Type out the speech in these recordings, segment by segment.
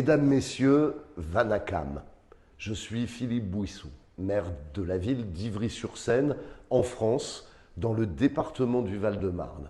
Mesdames, Messieurs, Vanakam, je suis Philippe Bouissou, maire de la ville d'Ivry-sur-Seine, en France, dans le département du Val-de-Marne.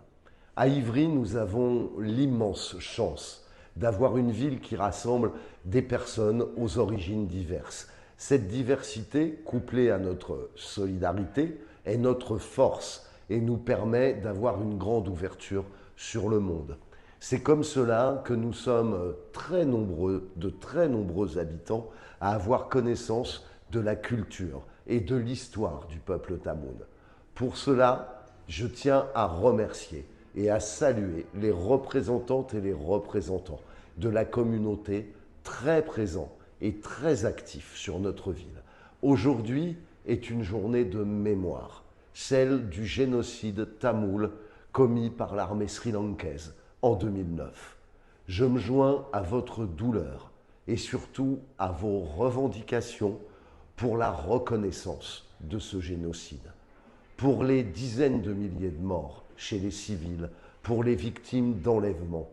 À Ivry, nous avons l'immense chance d'avoir une ville qui rassemble des personnes aux origines diverses. Cette diversité, couplée à notre solidarité, est notre force et nous permet d'avoir une grande ouverture sur le monde. C'est comme cela que nous sommes très nombreux, de très nombreux habitants, à avoir connaissance de la culture et de l'histoire du peuple tamoul. Pour cela, je tiens à remercier et à saluer les représentantes et les représentants de la communauté très présents et très actifs sur notre ville. Aujourd'hui est une journée de mémoire, celle du génocide tamoul commis par l'armée sri-lankaise en 2009. Je me joins à votre douleur et surtout à vos revendications pour la reconnaissance de ce génocide. Pour les dizaines de milliers de morts chez les civils, pour les victimes d'enlèvements,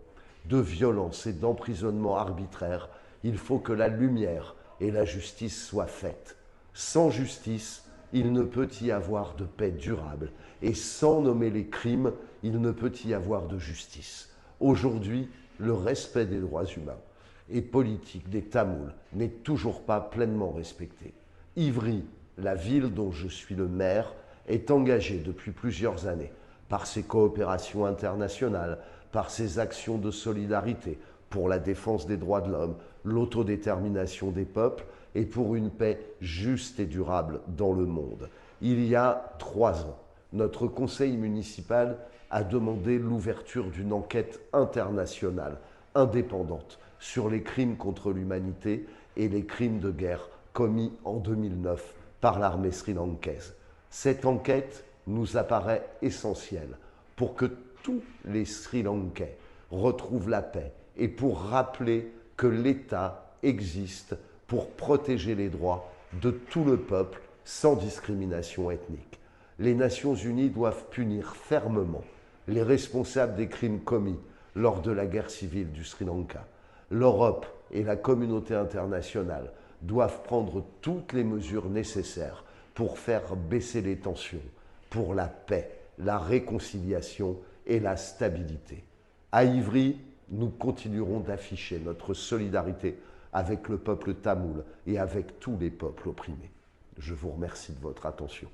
de violences et d'emprisonnements arbitraires, il faut que la lumière et la justice soient faites. Sans justice, il ne peut y avoir de paix durable et sans nommer les crimes, il ne peut y avoir de justice. Aujourd'hui, le respect des droits humains et politiques des Tamouls n'est toujours pas pleinement respecté. Ivry, la ville dont je suis le maire, est engagée depuis plusieurs années par ses coopérations internationales, par ses actions de solidarité pour la défense des droits de l'homme, l'autodétermination des peuples et pour une paix juste et durable dans le monde. Il y a 3 ans, notre conseil municipal a demandé l'ouverture d'une enquête internationale indépendante sur les crimes contre l'humanité et les crimes de guerre commis en 2009 par l'armée sri-lankaise. Cette enquête nous apparaît essentielle pour que tous les Sri-Lankais retrouvent la paix et pour rappeler que l'État existe pour protéger les droits de tout le peuple sans discrimination ethnique. Les Nations Unies doivent punir fermement les responsables des crimes commis lors de la guerre civile du Sri Lanka. L'Europe et la communauté internationale doivent prendre toutes les mesures nécessaires pour faire baisser les tensions, pour la paix, la réconciliation et la stabilité. À Ivry, nous continuerons d'afficher notre solidarité avec le peuple tamoul et avec tous les peuples opprimés. Je vous remercie de votre attention.